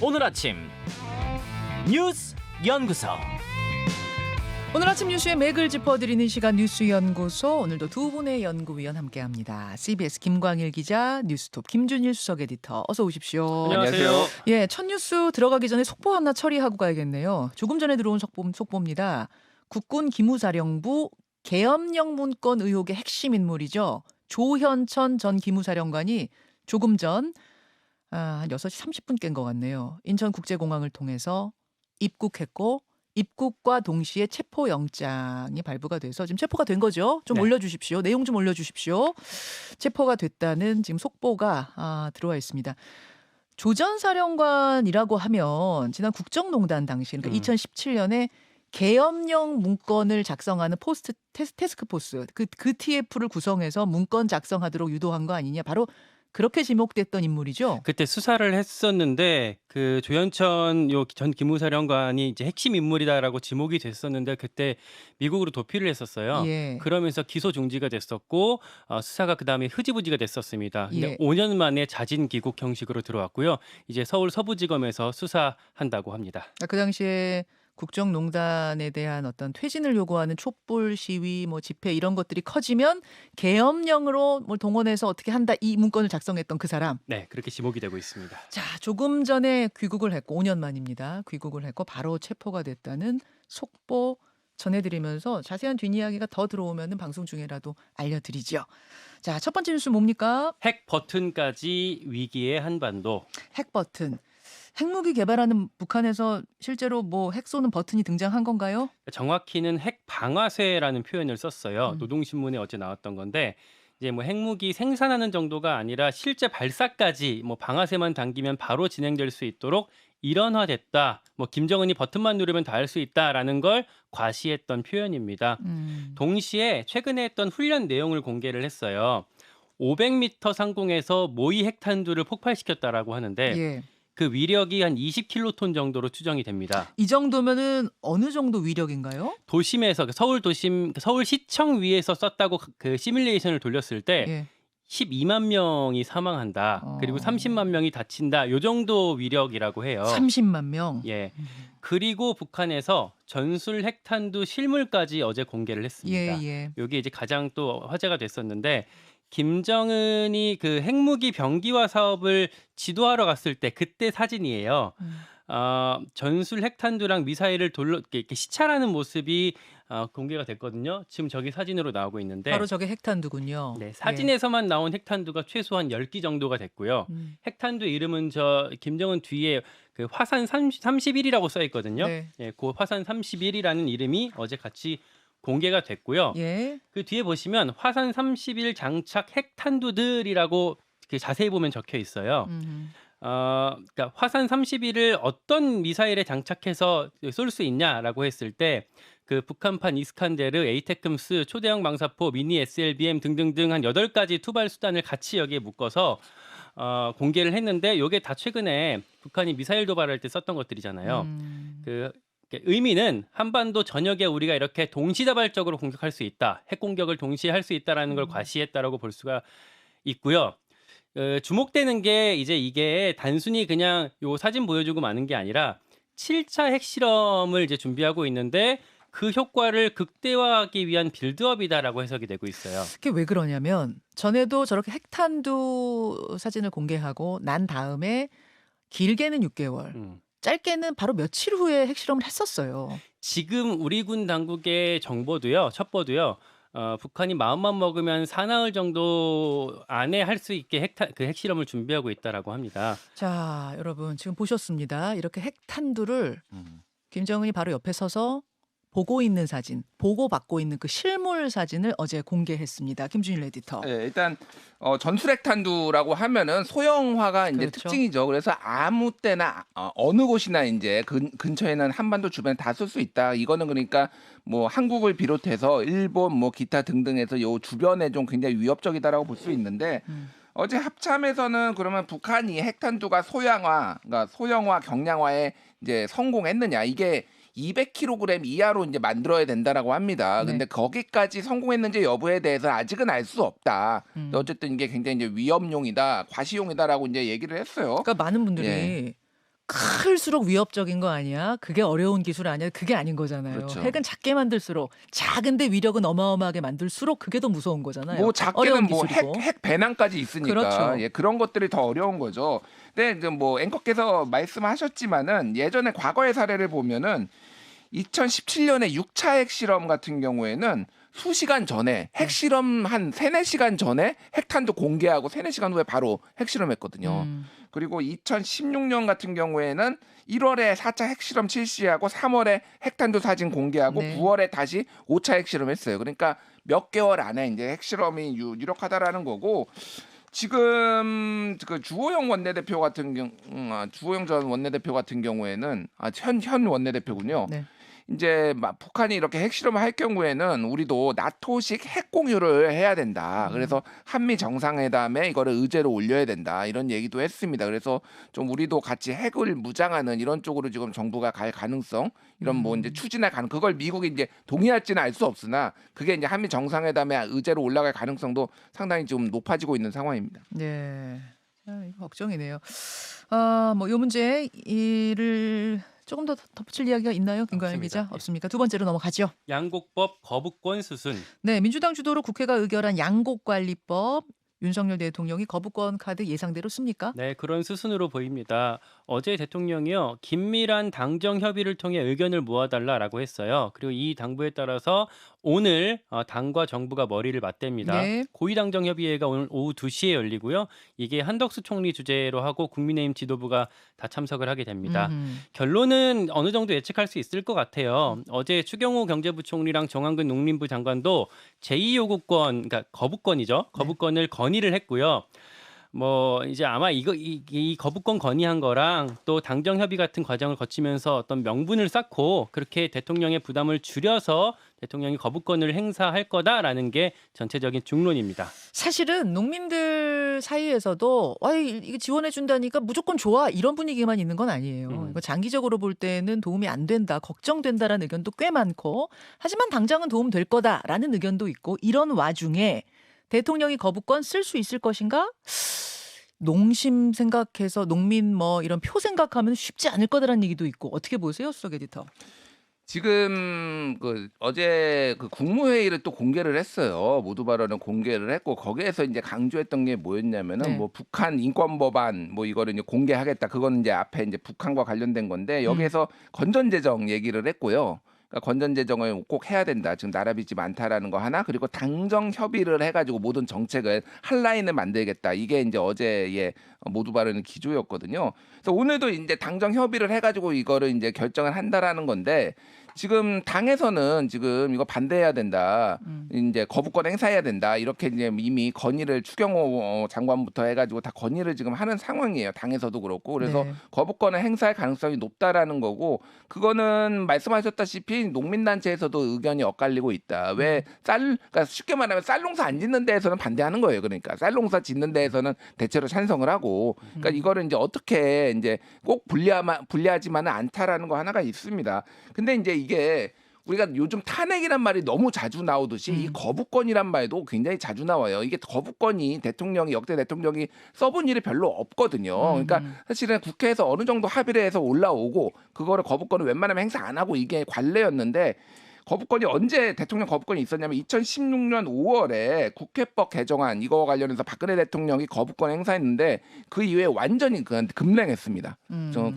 오늘 아침 뉴스 연구소. 오늘 아침 뉴스의 맥을 짚어드리는 시간 뉴스연구소. 오늘도 두 분의 연구위원 함께합니다. CBS 김광일 기자, 뉴스톱 김준일 수석 에디터. 어서 오십시오. 안녕하세요. 예, 첫 뉴스 들어가기 전에 속보 하나 처리하고 가야겠네요. 조금 전에 들어온 속보입니다. 국군 기무사령부 계엄령 문건 의혹의 핵심 인물이죠. 조현천 전 기무사령관이 조금 전 한 6시 30분 깬 것 같네요. 인천국제공항을 통해서 입국했고 입국과 동시에 체포영장이 발부가 돼서 지금 체포가 된 거죠. 좀 네. 올려주십시오. 내용 좀 올려주십시오. 체포가 됐다는 지금 속보가 들어와 있습니다. 조 전 사령관이라고 하면 지난 국정농단 당시 그러니까 2017년에 계엄령 문건을 작성하는 테스크포스 그 TF를 구성해서 문건 작성하도록 유도한 거 아니냐. 바로 그렇게 지목됐던 인물이죠. 그때 수사를 했었는데 그 조현천 전 기무사령관이 이제 핵심 인물이다라고 지목이 됐었는데 그때 미국으로 도피를 했었어요. 예. 그러면서 기소 중지가 됐었고 수사가 그다음에 흐지부지가 됐었습니다. 근데 예. 5년 만에 자진 귀국 형식으로 들어왔고요. 이제 서울 서부지검에서 수사한다고 합니다. 그 당시에 국정농단에 대한 어떤 퇴진을 요구하는 촛불 시위, 뭐 집회 이런 것들이 커지면 계엄령으로 뭘 동원해서 어떻게 한다 이 문건을 작성했던 그 사람. 네, 그렇게 지목이 되고 있습니다. 자, 조금 전에 귀국을 했고 5년 만입니다. 귀국을 했고 바로 체포가 됐다는 속보 전해드리면서 자세한 뒷이야기가 더 들어오면 방송 중에라도 알려드리죠. 자, 첫 번째 뉴스 뭡니까? 핵 버튼까지 위기의 한반도. 핵 버튼. 핵무기 개발하는 북한에서 실제로 뭐 핵 쏘는 버튼이 등장한 건가요? 정확히는 핵 방아쇠라는 표현을 썼어요. 노동신문에 어제 나왔던 건데 이제 뭐 핵무기 생산하는 정도가 아니라 실제 발사까지 뭐 방아쇠만 당기면 바로 진행될 수 있도록 일원화됐다. 뭐 김정은이 버튼만 누르면 다 할 수 있다라는 걸 과시했던 표현입니다. 동시에 최근에 했던 훈련 내용을 공개를 했어요. 500m 상공에서 모의 핵탄두를 폭발시켰다라고 하는데 예. 그 위력이 한 20킬로톤 정도로 추정이 됩니다. 이 정도면은 어느 정도 위력인가요? 도심에서 서울시청 위에서 썼다고 그 시뮬레이션을 돌렸을 때 예. 12만 명이 사망한다. 그리고 30만 명이 다친다. 요 정도 위력이라고 해요. 30만 명. 예. 그리고 북한에서 전술 핵탄두 실물까지 어제 공개를 했습니다. 예. 요게 이제 가장 또 화제가 됐었는데 김정은이 그 핵무기 병기화 사업을 지도하러 갔을 때 그때 사진이에요. 전술 핵탄두랑 미사일을 이렇게 시찰하는 모습이 공개가 됐거든요. 지금 저기 사진으로 나오고 있는데 바로 저게 핵탄두군요. 네, 사진에서만 나온 핵탄두가 최소한 10기 정도가 됐고요. 핵탄두 이름은 저 김정은 뒤에 그 화산 31이라고 써 있거든요. 네. 예, 그 화산 31이라는 이름이 어제 같이 공개가 됐고요. 예. 그 뒤에 보시면 화산 31 장착 핵탄두들이라고 자세히 보면 적혀 있어요. 그러니까 화산 31을 어떤 미사일에 장착해서 쏠 수 있냐라고 했을 때 그 북한판 이스칸데르, 에이테크므스, 초대형 방사포, 미니 SLBM 등등등 한 8가지 투발 수단을 같이 여기에 묶어서 공개를 했는데 이게 다 최근에 북한이 미사일 도발할 때 썼던 것들이잖아요. 그 의미는 한반도 전역에 우리가 이렇게 동시다발적으로 공격할 수 있다. 핵 공격을 동시에 할 수 있다라는 걸 과시했다라고 볼 수가 있고요. 주목되는 게 이제 이게 단순히 그냥 요 사진 보여주고 마는 게 아니라 7차 핵실험을 이제 준비하고 있는데 그 효과를 극대화하기 위한 빌드업이다라고 해석이 되고 있어요. 그게 왜 그러냐면 전에도 저렇게 핵탄두 사진을 공개하고 난 다음에 길게는 6개월, 짧게는 바로 며칠 후에 핵실험을 했었어요. 지금 우리 군 당국의 정보도요, 첩보도요. 북한이 마음만 먹으면 사나흘 정도 안에 할 수 있게 핵실험을 준비하고 있다라고 합니다. 자, 여러분 지금 보셨습니다. 이렇게 핵탄두를 김정은이 바로 옆에 서서 보고 있는 사진, 보고받고 있는 그 실물 사진을 어제 공개했습니다. 김준일 에디터. 네, 일단 전술핵탄두라고 하면은 소형화가 이제 그렇죠. 특징이죠. 그래서 아무 때나 어느 곳이나 이제 근처에는 한반도 주변에 다 쓸 수 있다. 이거는 그러니까 뭐 한국을 비롯해서 일본 뭐 기타 등등에서 요 주변에 좀 굉장히 위협적이다라고 볼 수 있는데 어제 합참에서는 그러면 북한이 핵탄두가 그러니까 소형화 경량화에 이제 성공했느냐 이게 200kg 이하로 이제 만들어야 된다라고 합니다. 네. 근데 거기까지 성공했는지 여부에 대해서 아직은 알 수 없다. 어쨌든 이게 굉장히 이제 위험용이다, 과시용이다라고 이제 얘기를 했어요. 그러니까 많은 분들이 예. 클수록 위협적인 거 아니야? 그게 어려운 기술 아니야? 그게 아닌 거잖아요. 그렇죠. 핵은 작게 만들수록 작은데 위력은 어마어마하게 만들수록 그게 더 무서운 거잖아요. 뭐 어려운 작게는 뭐 기술이고. 핵 배낭까지 있으니까 그렇죠. 예, 그런 것들이 더 어려운 거죠. 근데 이제 뭐 앵커께서 말씀하셨지만은 예전에 과거의 사례를 보면은 2017년에 6차 핵실험 같은 경우에는 수시간 전에 핵실험 한 3-4시간 전에 핵탄두 공개하고 3-4시간 후에 바로 핵실험했거든요. 음. 그리고 2016년 같은 경우에는 1월에 4차 핵실험 실시하고 3월에 핵탄두 사진 공개하고 네. 9월에 다시 5차 핵실험했어요. 그러니까 몇 개월 안에 이제 핵실험이 유력하다라는 거고 지금 그 주호영 원내대표 같은 주호영 전 원내대표 같은 경우에는 현 원내대표군요. 네. 이제 북한이 이렇게 핵실험을 할 경우에는 우리도 나토식 핵 공유를 해야 된다. 그래서 한미 정상회담에 이거를 의제로 올려야 된다. 이런 얘기도 했습니다. 그래서 좀 우리도 같이 핵을 무장하는 이런 쪽으로 지금 정부가 갈 가능성 이런 뭐 이제 추진할 가능 그걸 미국이 이제 동의할지는 알 수 없으나 그게 이제 한미 정상회담에 의제로 올라갈 가능성도 상당히 좀 높아지고 있는 상황입니다. 네. 이거 걱정이네요. 뭐 요 문제 이를 조금 더 덧붙일 이야기가 있나요, 김광현 없습니다. 기자? 없습니까? 두 번째로 넘어가죠. 양곡법 거부권 수순. 네, 민주당 주도로 국회가 의결한 양곡관리법 윤석열 대통령이 거부권 카드 예상대로 씁니까? 네, 그런 수순으로 보입니다. 어제 대통령이요, 긴밀한 당정 협의를 통해 의견을 모아달라라고 했어요. 그리고 이 당부에 따라서 오늘 당과 정부가 머리를 맞댑니다. 네. 고위당정 협의회가 오늘 오후 2시에 열리고요. 이게 한덕수 총리 주재로 하고 국민의힘 지도부가 다 참석을 하게 됩니다. 결론은 어느 정도 예측할 수 있을 것 같아요. 어제 추경호 경제부총리랑 정황근 농림부 장관도 제2요구권, 그러니까 거부권이죠. 거부권을 건의를 했고요. 뭐 이제 아마 이 거부권 건의한 거랑 또 당정 협의 같은 과정을 거치면서 어떤 명분을 쌓고 그렇게 대통령의 부담을 줄여서 대통령이 거부권을 행사할 거다라는 게 전체적인 중론입니다. 사실은 농민들 사이에서도 이거 지원해 준다니까 무조건 좋아 이런 분위기만 있는 건 아니에요. 이거 장기적으로 볼 때는 도움이 안 된다, 걱정된다라는 의견도 꽤 많고 하지만 당장은 도움 될 거다라는 의견도 있고 이런 와중에 대통령이 거부권 쓸 수 있을 것인가? 농심 생각해서 농민 뭐 이런 표 생각하면 쉽지 않을 거다라는 얘기도 있고 어떻게 보세요, 수석 에디터? 지금 어제 국무회의를 또 공개를 했어요. 모두 발언을 공개를 했고 거기에서 이제 강조했던 게 뭐였냐면은 네. 뭐 북한 인권 법안 뭐 이거를 이제 공개하겠다. 그거는 이제 앞에 이제 북한과 관련된 건데 여기에서 건전재정 얘기를 했고요. 그러니까 건전재정을 꼭 해야 된다. 지금 나라 빚이 많다라는 거 하나 그리고 당정 협의를 해가지고 모든 정책을 한 라인을 만들겠다. 이게 이제 어제의 모두 발언의 기조였거든요. 그래서 오늘도 이제 당정 협의를 해가지고 이거를 이제 결정을 한다라는 건데 지금 당에서는 지금 이거 반대해야 된다. 이제 거부권 행사해야 된다. 이렇게 이제 이미 건의를 추경호 장관부터 해가지고 다 건의를 지금 하는 상황이에요. 당에서도 그렇고 그래서 네. 거부권을 행사할 가능성이 높다라는 거고 그거는 말씀하셨다시피 농민단체에서도 의견이 엇갈리고 있다. 왜 그러니까 쉽게 말하면 쌀농사 안 짓는 데에서는 반대하는 거예요. 그러니까 쌀농사 짓는 데에서는 대체로 찬성을 하고 그러니까 이거를 이제 어떻게 이제 꼭 불리하지만은 않다라는 거 하나가 있습니다. 근데 이제 이게 우리가 요즘 탄핵이란 말이 너무 자주 나오듯이 이 거부권이란 말도 굉장히 자주 나와요. 이게 거부권이 역대 대통령이 써본 일이 별로 없거든요. 그러니까 사실은 국회에서 어느 정도 합의를 해서 올라오고 그거를 거부권을 웬만하면 행사 안 하고 이게 관례였는데 거부권이 언제 대통령 거부권이 있었냐면 2016년 5월에 국회법 개정안 이거 관련해서 박근혜 대통령이 거부권 행사했는데 그 이후에 완전히 급냉했습니다.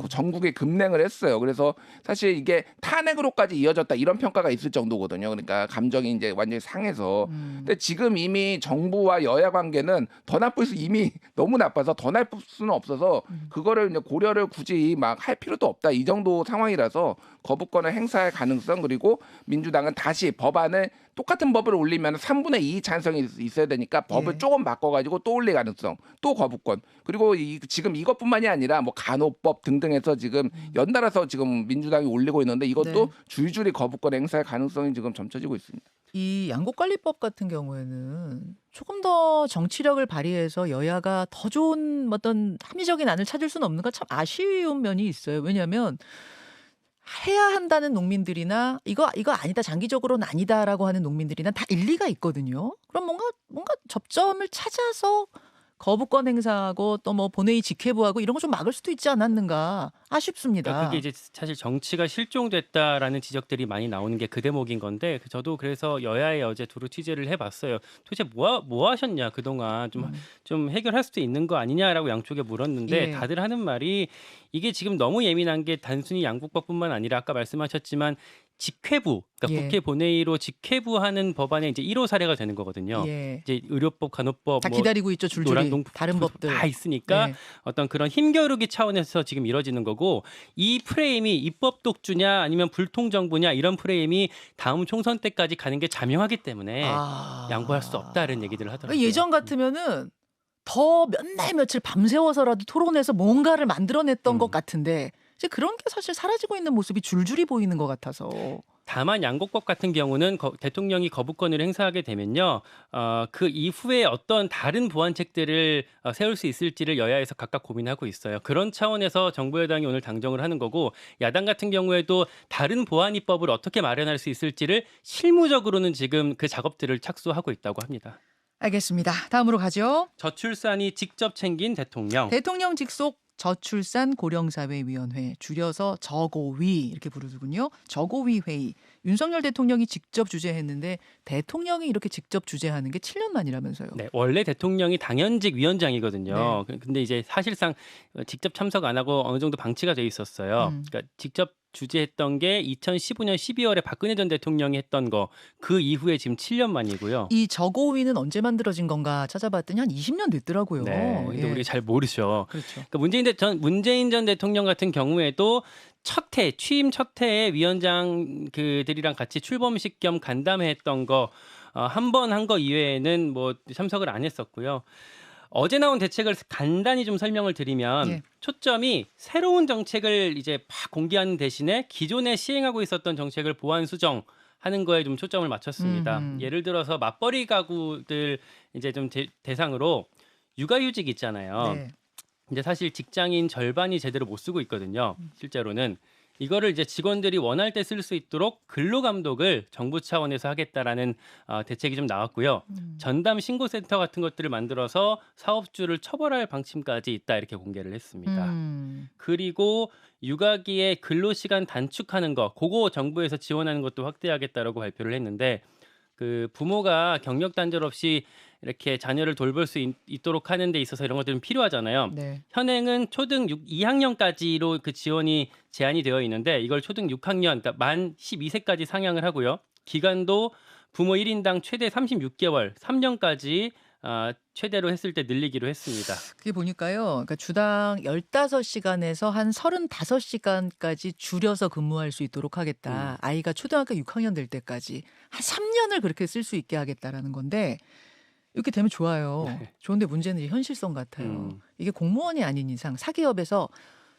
전국에 급냉을 했어요. 그래서 사실 이게 탄핵으로까지 이어졌다 이런 평가가 있을 정도거든요. 그러니까 감정이 이제 완전히 상해서. 근데 지금 이미 정부와 여야 관계는 더 나쁠 수 이미 너무 나빠서 더 나쁠 수는 없어서 그거를 이제 고려를 굳이 막 할 필요도 없다 이 정도 상황이라서 거부권을 행사할 가능성 그리고 민주당은 다시 법안을 똑같은 법을 올리면 3분의 2 찬성이 있어야 되니까 법을 예. 조금 바꿔가지고 또 올릴 가능성, 또 거부권. 그리고 지금 이것뿐만이 아니라 뭐 간호법 등등해서 지금 연달아서 지금 민주당이 올리고 있는데 이것도 네. 줄줄이 거부권 행사할 가능성이 지금 점쳐지고 있습니다. 이 양곡관리법 같은 경우에는 조금 더 정치력을 발휘해서 여야가 더 좋은 어떤 합리적인 안을 찾을 수는 없는가 참 아쉬운 면이 있어요. 왜냐하면 해야 한다는 농민들이나 이거 아니다 장기적으로는 아니다라고 하는 농민들이나 다 일리가 있거든요. 그럼 뭔가 접점을 찾아서 거부권 행사하고 또 뭐 본회의 직회부하고 이런 거 좀 막을 수도 있지 않았는가 아쉽습니다. 그러니까 그게 이제 사실 정치가 실종됐다라는 지적들이 많이 나오는 게 그 대목인 건데 저도 그래서 여야에 어제 두루 취재를 해봤어요. 도대체 뭐 하셨냐 그동안 좀 해결할 수도 있는 거 아니냐라고 양쪽에 물었는데 예. 다들 하는 말이 이게 지금 너무 예민한 게 단순히 양국법뿐만 아니라 아까 말씀하셨지만 직회부, 그러니까 예. 국회 본회의로 직회부하는 법안에 이제 1호 사례가 되는 거거든요. 예. 이제 의료법, 간호법, 다 뭐 기다리고 있죠. 줄줄이. 노란동 다른 법들. 다 있으니까 예. 어떤 그런 힘겨루기 차원에서 지금 이뤄지는 거고 이 프레임이 입법 독주냐 아니면 불통정부냐 이런 프레임이 다음 총선 때까지 가는 게 자명하기 때문에 양보할 수 없다는 얘기들을 하더라고요. 예전 같으면은 더 몇 날 며칠 밤새워서라도 토론해서 뭔가를 만들어냈던 것 같은데 이제 그런 게 사실 사라지고 있는 모습이 줄줄이 보이는 것 같아서. 다만 양곡법 같은 경우는 대통령이 거부권을 행사하게 되면요, 그 이후에 어떤 다른 보완책들을 세울 수 있을지를 여야에서 각각 고민하고 있어요. 그런 차원에서 정부 여당이 오늘 당정을 하는 거고 야당 같은 경우에도 다른 보완 입법을 어떻게 마련할 수 있을지를 실무적으로는 지금 그 작업들을 착수하고 있다고 합니다. 알겠습니다. 다음으로 가죠. 저출산이 직접 챙긴 대통령. 대통령 직속 저출산 고령사회위원회 줄여서 저고위 이렇게 부르더군요. 저고위 회의. 윤석열 대통령이 직접 주재했는데 대통령이 이렇게 직접 주재하는 게 7년 만이라면서요. 네, 원래 대통령이 당연직 위원장이거든요. 근데 이제 사실상 직접 참석 안 하고 어느 정도 방치가 돼 있었어요. 그러니까 직접 주재했던 게 2015년 12월에 박근혜 전 대통령이 했던 거 그 이후에 지금 7년 만이고요. 이 저고위는 언제 만들어진 건가 찾아봤더니 한 20년 됐더라고요. 네, 근데 예. 우리 잘 모르죠. 그렇죠. 그러니까 문재인 전 대통령 같은 경우에도 취임 첫 해에 위원장 그들이랑 같이 출범식 겸 간담회했던 거 한 번 한 거 이외에는 뭐 참석을 안 했었고요. 어제 나온 대책을 간단히 좀 설명을 드리면 예. 초점이 새로운 정책을 이제 막 공개하는 대신에 기존에 시행하고 있었던 정책을 보완 수정하는 거에 좀 초점을 맞췄습니다. 예를 들어서 맞벌이 가구들 이제 좀 대상으로 육아휴직 있잖아요. 네. 이제 사실 직장인 절반이 제대로 못 쓰고 있거든요. 실제로는 이거를 이제 직원들이 원할 때 쓸 수 있도록 근로 감독을 정부 차원에서 하겠다라는 대책이 좀 나왔고요. 전담 신고센터 같은 것들을 만들어서 사업주를 처벌할 방침까지 있다 이렇게 공개를 했습니다. 그리고 육아기에 근로시간 단축하는 거, 그거 정부에서 지원하는 것도 확대하겠다라고 발표를 했는데 그 부모가 경력 단절 없이 이렇게 자녀를 돌볼 수 있도록 하는 데 있어서 이런 것들은 필요하잖아요. 네. 현행은 초등 2학년까지로 그 지원이 제한이 되어 있는데 이걸 초등 6학년, 그러니까 만 12세까지 상향을 하고요. 기간도 부모 1인당 최대 36개월, 3년까지 최대로 했을 때 늘리기로 했습니다. 그게 보니까요. 그러니까 주당 15시간에서 한 35시간까지 줄여서 근무할 수 있도록 하겠다. 아이가 초등학교 6학년 될 때까지 한 3년을 그렇게 쓸 수 있게 하겠다라는 건데 이렇게 되면 좋아요. 네. 좋은데 문제는 이제 현실성 같아요. 이게 공무원이 아닌 이상 사기업에서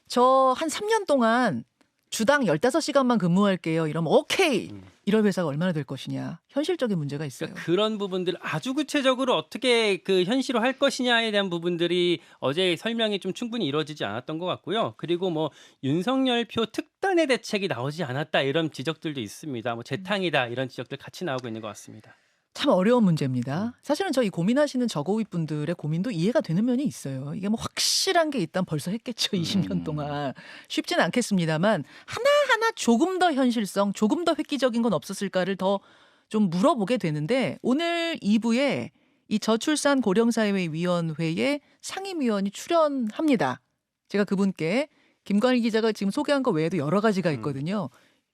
저 한 3년 동안 주당 15시간만 근무할게요. 이러면 오케이. 이럴 회사가 얼마나 될 것이냐. 현실적인 문제가 있어요. 그러니까 그런 부분들 아주 구체적으로 어떻게 그 현실화할 것이냐에 대한 부분들이 어제 설명이 좀 충분히 이루어지지 않았던 것 같고요. 그리고 뭐 윤석열표 특단의 대책이 나오지 않았다 이런 지적들도 있습니다. 뭐 재탕이다 이런 지적들 같이 나오고 있는 것 같습니다. 참 어려운 문제입니다. 사실은 저희 고민하시는 저고위 분들의 고민도 이해가 되는 면이 있어요. 이게 뭐 확실한 게 있다면 벌써 했겠죠. 20년 동안. 쉽진 않겠습니다만 하나하나 조금 더 현실성, 조금 더 획기적인 건 없었을까를 더 좀 물어보게 되는데 오늘 2부에 이 저출산 고령사회위원회의 상임위원이 출연합니다. 제가 그분께 김관일 기자가 지금 소개한 거 외에도 여러 가지가 있거든요.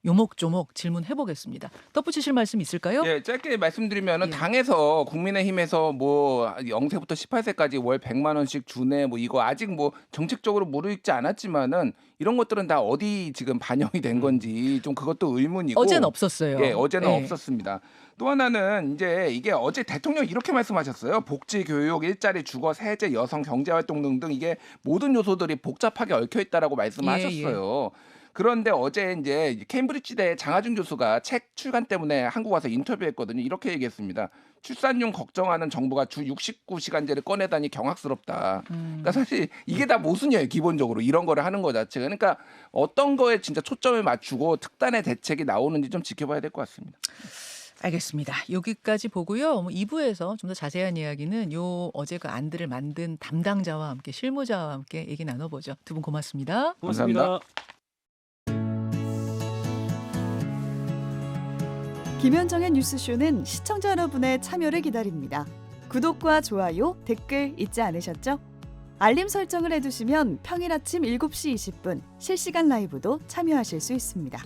요목조목 질문해보겠습니다. 덧붙이실 말씀 있을까요? 예, 짧게 말씀드리면은 예. 당에서 국민의힘에서 뭐 0세부터 18세까지 월 100만 원씩 주네 뭐 이거 아직 뭐 정책적으로 무르익지 않았지만은 이런 것들은 다 어디 지금 반영이 된 건지 좀 그것도 의문이고 어제는 없었어요. 예, 어제는 예. 없었습니다. 또 하나는 이제 이게 어제 대통령이 이렇게 말씀하셨어요. 복지, 교육, 일자리, 주거, 세제, 여성, 경제활동 등등 이게 모든 요소들이 복잡하게 얽혀 있다라고 말씀하셨어요. 그런데 어제 이제 케임브리지대 장하준 교수가 책 출간 때문에 한국 와서 인터뷰했거든요. 이렇게 얘기했습니다. 출산율 걱정하는 정부가 주 69시간제를 꺼내다니 경악스럽다. 그러니까 사실 이게 다 모순이에요. 기본적으로 이런 거를 하는 거 자체가. 그러니까 어떤 거에 진짜 초점을 맞추고 특단의 대책이 나오는지 좀 지켜봐야 될 것 같습니다. 알겠습니다. 여기까지 보고요. 2부에서 좀 더 자세한 이야기는 요 어제 그 안들을 만든 담당자와 함께 실무자와 함께 얘기 나눠보죠. 두 분 고맙습니다. 고맙습니다. 김현정의 뉴스쇼는 시청자 여러분의 참여를 기다립니다. 구독과 좋아요, 댓글 잊지 않으셨죠? 알림 설정을 해두시면 평일 아침 7시 20분 실시간 라이브도 참여하실 수 있습니다.